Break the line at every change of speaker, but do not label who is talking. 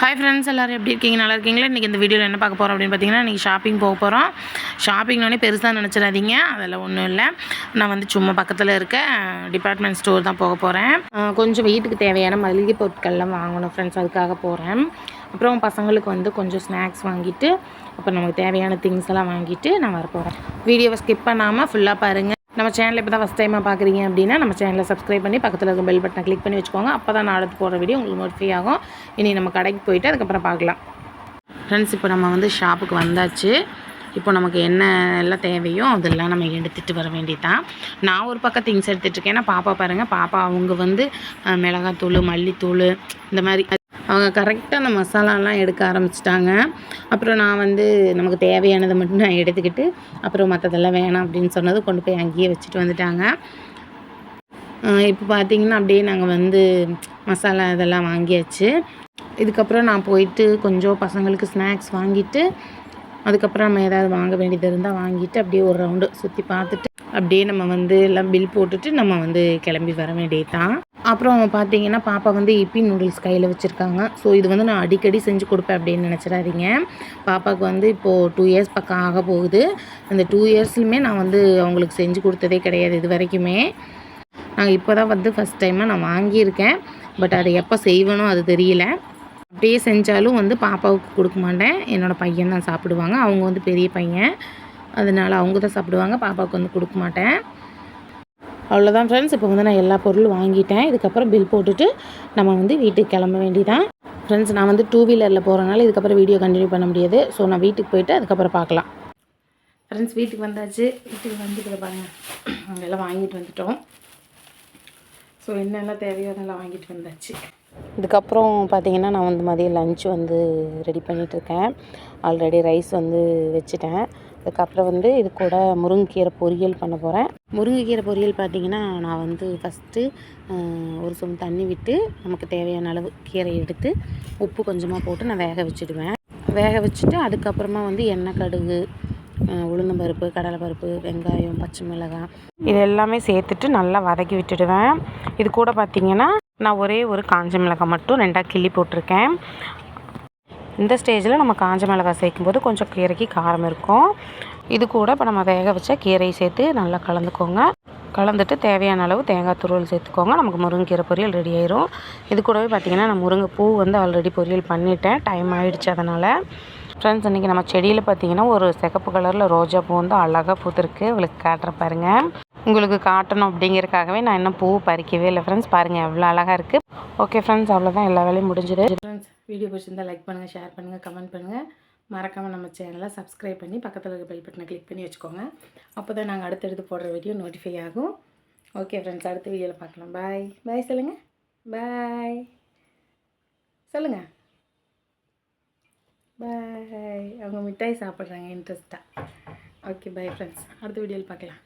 Hi friends, எல்லோரும் எப்படி இருக்கீங்க? நல்லா இருக்கீங்களா? இன்றைக்கி இந்த வீடியோவில் என்ன பார்க்க போகிறோம் அப்படின்னு பார்த்தீங்கன்னா, இன்றைக்கி ஷாப்பிங் போக போகிறோம். ஷாப்பிங்னோடனே பெருசாக நினச்சிடாதீங்க, அதெல்லாம் ஒன்றும் இல்லை. நான் வந்து சும்மா பக்கத்தில் இருக்க டிபார்ட்மெண்ட் ஸ்டோர் தான் போக போகிறேன். கொஞ்சம் வீட்டுக்கு தேவையான மளிகை பொருட்கள்லாம் வாங்கணும் ஃப்ரெண்ட்ஸ், அதுக்காக போகிறேன். அப்புறம் பசங்களுக்கு வந்து கொஞ்சம் ஸ்நாக்ஸ் வாங்கிட்டு, அப்புறம் நமக்கு தேவையான திங்ஸ் எல்லாம் வாங்கிட்டு நான் வரப்போகிறேன். வீடியோவை ஸ்கிப் பண்ணாமல் ஃபுல்லாக பாருங்கள். நம்ம சேனலில் இப்போ தான் ஃபஸ்ட் டைமாக பார்க்குறீங்க அப்படின்னா நம்ம சேனலை சப்ஸ்கிரைப் பண்ணி பக்கத்தில் இருக்க பெல் பட்டனை கிளிக் பண்ணி வச்சுக்கோங்க. அப்போ தான் நான் அடுத்து போடுற வீடியோ உங்களுக்கு நோட்டிஃபை ஆகும். இனி நம்ம கடைக்கு போயிட்டு அதுக்கப்புறம் பார்க்கலாம். ஃப்ரெண்ட்ஸ், இப்போ நம்ம வந்து ஷாப்புக்கு வந்தாச்சு. இப்போ நமக்கு என்ன எல்லாம் தேவையோ அதெல்லாம் நம்ம எடுத்துகிட்டு வர வேண்டியதான். நான் ஒரு பக்கம் திங்ஸ் எடுத்துகிட்ருக்கேன். ஏன்னா பாப்பா பாருங்கள், பாப்பா அவங்க வந்து மிளகாத்தூள், மல்லித்தூள் இந்த மாதிரி அவங்க கரெக்டாக அந்த மசாலாலாம் எடுக்க ஆரம்பிச்சிட்டாங்க. அப்புறம் நான் வந்து நமக்கு தேவையானதை மட்டும் நான் எடுத்துக்கிட்டு அப்புறம் மற்றதெல்லாம் வேணாம் அப்படின்னு சொன்னது கொண்டு போய் அங்கேயே வச்சுட்டு வந்துட்டாங்க. இப்போ பார்த்திங்கன்னா அப்படியே நாங்கள் வந்து மசாலா இதெல்லாம் வாங்கியாச்சு. இதுக்கப்புறம் நான் போயிட்டு கொஞ்சம் பசங்களுக்கு ஸ்நாக்ஸ் வாங்கிட்டு அதுக்கப்புறம் நம்ம ஏதாவது வாங்க வேண்டியது இருந்தால் வாங்கிட்டு அப்படியே ஒரு ரவுண்டு சுற்றி பார்த்துட்டு அப்படியே நம்ம வந்து எல்லாம் பில் போட்டுட்டு நம்ம வந்து கிளம்பி வர வேண்டியது தான். அப்புறம் பார்த்திங்கன்னா பாப்பா வந்து இப்பி நூடுல்ஸ் கையில் வச்சுருக்காங்க. ஸோ இது வந்து நான் அடிக்கடி செஞ்சு கொடுப்பேன் அப்படின்னு நினச்சிடாதீங்க. பாப்பாவுக்கு வந்து இப்போது 2 இயர்ஸ் பக்கம் ஆக போகுது. அந்த 2 இயர்ஸ்லையுமே நான் வந்து அவங்களுக்கு செஞ்சு கொடுத்ததே கிடையாது இது வரைக்குமே. நான் இப்போ தான் வந்து ஃபஸ்ட் டைமாக நான் வாங்கியிருக்கேன். பட் அதை எப்போ செய்வேனோ அது தெரியல. அப்படியே செஞ்சாலும் வந்து பாப்பாவுக்கு கொடுக்க மாட்டேன், என்னோடய பையன் தான் சாப்பிடுவாங்க. அவங்க வந்து பெரிய பையன், அதனால் அவங்க தான் சாப்பிடுவாங்க, பாப்பாவுக்கு வந்து கொடுக்க மாட்டேன். அவ்வளோதான் ஃப்ரெண்ட்ஸ். இப்போ வந்து நான் எல்லா பொருளும் வாங்கிட்டேன். இதுக்கப்புறம் பில் போட்டுட்டு நம்ம வந்து வீட்டுக்கு கிளம்ப வேண்டியதான். ஃப்ரெண்ட்ஸ், நான் வந்து 2 வீலரில் போகிறனால இதுக்கப்புறம் வீடியோ கண்டினியூ பண்ண முடியாது. ஸோ நான் வீட்டுக்கு போயிட்டு அதுக்கப்புறம் பார்க்கலாம். ஃப்ரெண்ட்ஸ், வீட்டுக்கு வந்தாச்சு. வீட்டுக்கு வந்துட்டு பாருங்கள், அங்கெல்லாம் வாங்கிட்டு வந்துட்டோம். ஸோ என்னெல்லாம் தேவையோ அதெல்லாம் வாங்கிட்டு வந்தாச்சு. இதுக்கப்புறம் பார்த்திங்கன்னா நான் வந்து மதியம் லன்ச் வந்து ரெடி பண்ணிகிட்ருக்கேன். ஆல்ரெடி ரைஸ் வந்து வச்சுட்டேன். அதுக்கப்புறம் வந்து இது கூட முருங்கைக்கீரை பொரியல் பண்ண போகிறேன். முருங்கைக்கீரை பொரியல் பார்த்திங்கன்னா நான் வந்து ஃபஸ்ட்டு ஒரு சொம்பு தண்ணி விட்டு நமக்கு தேவையான அளவு கீரை எடுத்து உப்பு கொஞ்சமாக போட்டு நான் வேக வச்சுடுவேன். வேக வச்சுட்டு அதுக்கப்புறமா வந்து எண்ணெய், கடுகு, உளுந்தம்பருப்பு, கடலைப்பருப்பு, வெங்காயம், பச்சை மிளகாய் இது எல்லாமே சேர்த்துட்டு நல்லா வதக்கி விட்டுடுவேன். இது கூட பார்த்திங்கன்னா நான் ஒரே ஒரு காஞ்ச மிளகாய் மட்டும் 2ஆக கிள்ளி போட்டிருக்கேன். இந்த ஸ்டேஜில் நம்ம காஞ்ச மிளகாய் சேர்க்கும்போது கொஞ்சம் கீரைக்கு காரம் இருக்கும். இது கூட இப்போ நம்ம வேக வச்ச கீரையை சேர்த்து நல்லா கலந்துக்கோங்க. கலந்துட்டு தேவையான அளவு தேங்காய் துருவல் சேர்த்துக்கோங்க. நமக்கு முருங்கைக்கீரை பொரியல் ரெடி ஆயிரும். இது கூடவே பார்த்திங்கன்னா நான் முருங்கைப்பூ வந்து ஆல்ரெடி பொரியல் பண்ணிட்டேன், டைம் ஆகிடுச்சு அதனால். ஃப்ரெண்ட்ஸ், இன்றைக்கி நம்ம செடியில் பார்த்திங்கன்னா ஒரு சிகப்பு கலரில் ரோஜா பூ வந்து அழகாக பூத்துருக்கு. உங்களுக்கு காட்டுற பாருங்கள். உங்களுக்கு காட்டணும் அப்படிங்கிறதுக்காகவே நான் இன்னும் பூ பறிக்கவே இல்லை ஃப்ரெண்ட்ஸ். பாருங்கள் எவ்வளோ அழகாக இருக்குது. ஓகே ஃப்ரெண்ட்ஸ், அவ்வளோதான், எல்லா வேலையும் முடிஞ்சுது. ஃப்ரெண்ட்ஸ், வீடியோ பிடிச்சிருந்தால் லைக் பண்ணுங்கள், ஷேர் பண்ணுங்கள், கமெண்ட் பண்ணுங்கள். மறக்காமல் நம்ம சேனலை சப்ஸ்கிரைப் பண்ணி பக்கத்தில் இருக்க பெல் பட்டனை கிளிக் பண்ணி வச்சுக்கோங்க. அப்போ தான் நாங்கள் அடுத்தடுத்து போடுற வீடியோ நோட்டிஃபை ஆகும். ஓகே ஃப்ரெண்ட்ஸ், அடுத்த வீடியோவில் பார்க்கலாம். பாய் பாய் சொல்லுங்கள். பாய் சொல்லுங்கள். பாய். அவங்க மிட்டாய் சாப்பிட்றாங்க இன்ட்ரெஸ்ட்டாக. ஓகே பாய் ஃப்ரெண்ட்ஸ், அடுத்த வீடியோவில் பார்க்கலாம்.